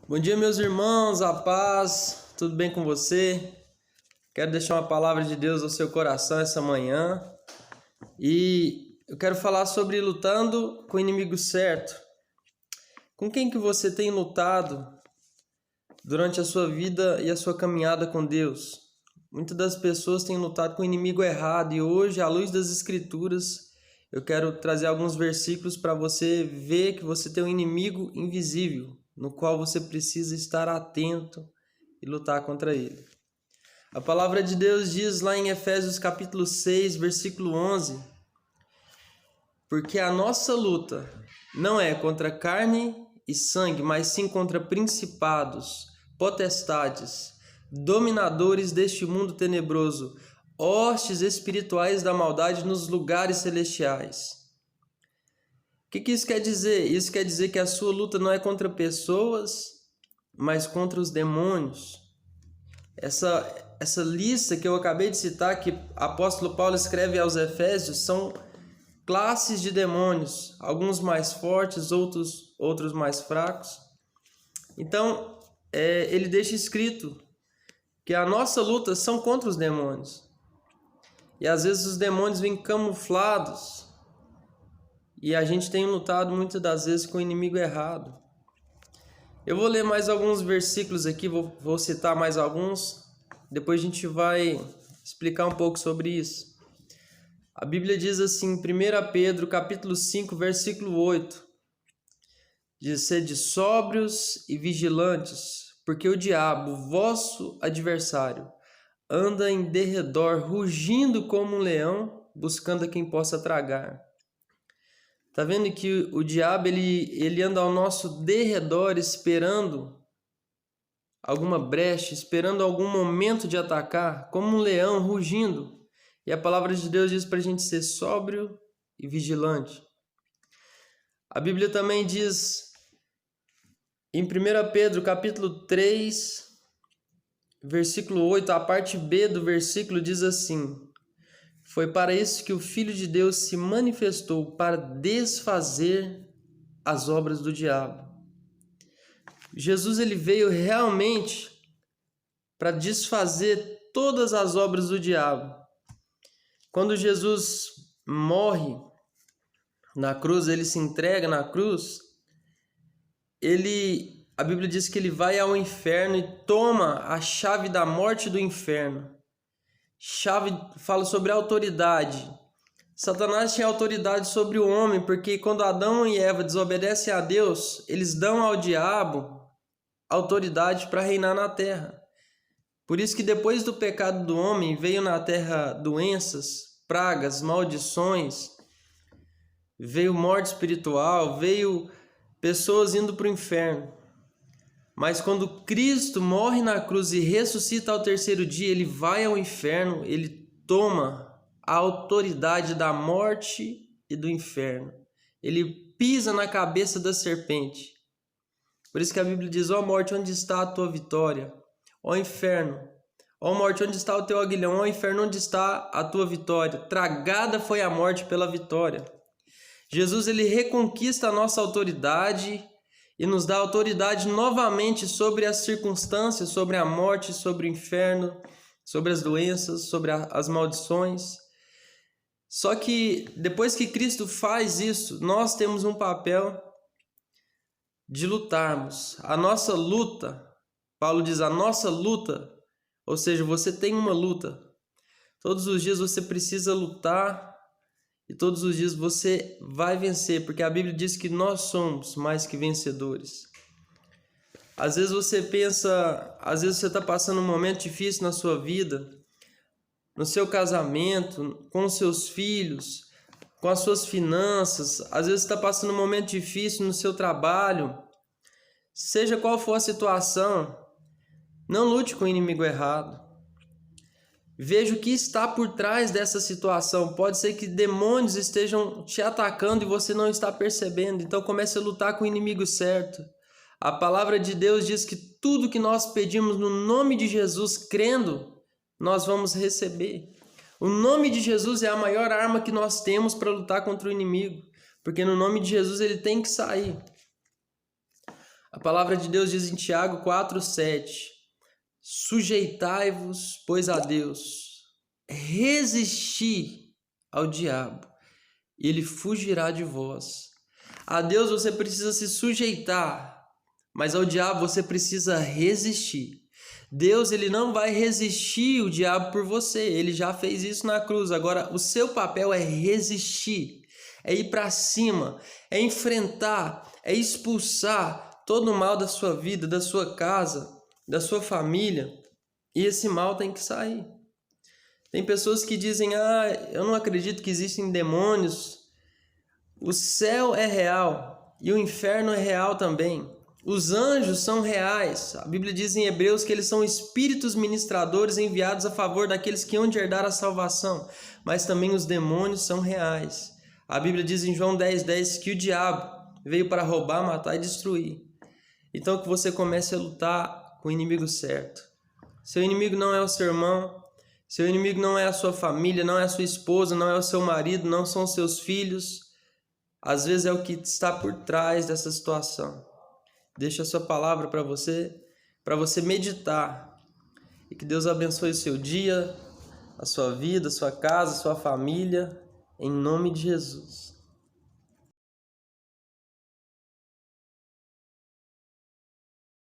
Bom dia, meus irmãos, a paz, tudo bem com você? Quero deixar uma palavra de Deus ao seu coração essa manhã e eu quero falar sobre lutando com o inimigo certo. Com quem que você tem lutado durante a sua vida e a sua caminhada com Deus? Muitas das pessoas têm lutado com o inimigo errado e hoje, à luz das Escrituras, eu quero trazer alguns versículos para você ver que você tem um inimigo invisível, no qual você precisa estar atento e lutar contra ele. A palavra de Deus diz lá em Efésios capítulo 6, versículo 11: porque a nossa luta não é contra carne e sangue, mas sim contra principados, potestades, dominadores deste mundo tenebroso, hostes espirituais da maldade nos lugares celestiais. O que isso quer dizer? Isso quer dizer que a sua luta não é contra pessoas, mas contra os demônios. Essa lista que eu acabei de citar, que o apóstolo Paulo escreve aos Efésios, são classes de demônios, alguns mais fortes, outros mais fracos. Então, ele deixa escrito que a nossa luta são contra os demônios. E às vezes os demônios vêm camuflados e a gente tem lutado muitas das vezes com o inimigo errado. Eu vou ler mais alguns versículos aqui, vou citar mais alguns, depois a gente vai explicar um pouco sobre isso. A Bíblia diz assim, 1 Pedro capítulo 5, versículo 8, diz: sede sóbrios e vigilantes, porque o diabo, vosso adversário, anda em derredor, rugindo como um leão, buscando a quem possa tragar. Tá vendo que o diabo ele anda ao nosso derredor esperando alguma brecha, esperando algum momento de atacar, como um leão rugindo. E a palavra de Deus diz para a gente ser sóbrio e vigilante. A Bíblia também diz em 1 Pedro capítulo 3, versículo 8, a parte B do versículo diz assim: foi para isso que o Filho de Deus se manifestou, para desfazer as obras do diabo. Jesus ele veio realmente para desfazer todas as obras do diabo. Quando Jesus morre na cruz, ele se entrega na cruz, a Bíblia diz que ele vai ao inferno e toma a chave da morte do inferno. Chave fala sobre autoridade. Satanás tinha autoridade sobre o homem, porque quando Adão e Eva desobedecem a Deus, eles dão ao diabo autoridade para reinar na terra. Por isso que depois do pecado do homem, veio na terra doenças, pragas, maldições, veio morte espiritual, veio pessoas indo para o inferno. Mas quando Cristo morre na cruz e ressuscita ao terceiro dia, ele vai ao inferno, ele toma a autoridade da morte e do inferno. Ele pisa na cabeça da serpente. Por isso que a Bíblia diz: ó morte, onde está a tua vitória? Ó inferno, ó morte, onde está o teu aguilhão? Ó inferno, onde está a tua vitória? Tragada foi a morte pela vitória. Jesus ele reconquista a nossa autoridade e nos dá autoridade novamente sobre as circunstâncias, sobre a morte, sobre o inferno, sobre as doenças, sobre as maldições. Só que depois que Cristo faz isso, nós temos um papel de lutarmos. A nossa luta, Paulo diz, a nossa luta, ou seja, você tem uma luta. Todos os dias você precisa lutar e todos os dias você vai vencer, porque a Bíblia diz que nós somos mais que vencedores. Às vezes você pensa, às vezes você está passando um momento difícil na sua vida, no seu casamento, com os seus filhos, com as suas finanças, às vezes você está passando um momento difícil no seu trabalho. Seja qual for a situação, não lute com o inimigo errado. Veja o que está por trás dessa situação. Pode ser que demônios estejam te atacando e você não está percebendo. Então comece a lutar com o inimigo certo. A palavra de Deus diz que tudo que nós pedimos no nome de Jesus, crendo, nós vamos receber. O nome de Jesus é a maior arma que nós temos para lutar contra o inimigo. Porque no nome de Jesus ele tem que sair. A palavra de Deus diz em Tiago 4:7: sujeitai-vos, pois, a Deus, resisti ao diabo, e ele fugirá de vós. A Deus você precisa se sujeitar, mas ao diabo você precisa resistir. Deus, ele não vai resistir o diabo por você, ele já fez isso na cruz. Agora, o seu papel é resistir, é ir para cima, é enfrentar, é expulsar todo o mal da sua vida, da sua casa, da sua família, e esse mal tem que sair. Tem pessoas que dizem: eu não acredito que existem demônios. O céu é real e o inferno é real também. Os anjos são reais. A Bíblia diz em Hebreus que eles são espíritos ministradores enviados a favor daqueles que hão de herdar a salvação. Mas também os demônios são reais. A Bíblia diz em João 10:10 que o diabo veio para roubar, matar e destruir. Então que você comece a lutar com o inimigo certo. Seu inimigo não é o seu irmão, seu inimigo não é a sua família, não é a sua esposa, não é o seu marido, não são os seus filhos. Às vezes é o que está por trás dessa situação. Deixa a sua palavra para você meditar. E que Deus abençoe o seu dia, a sua vida, a sua casa, a sua família, em nome de Jesus.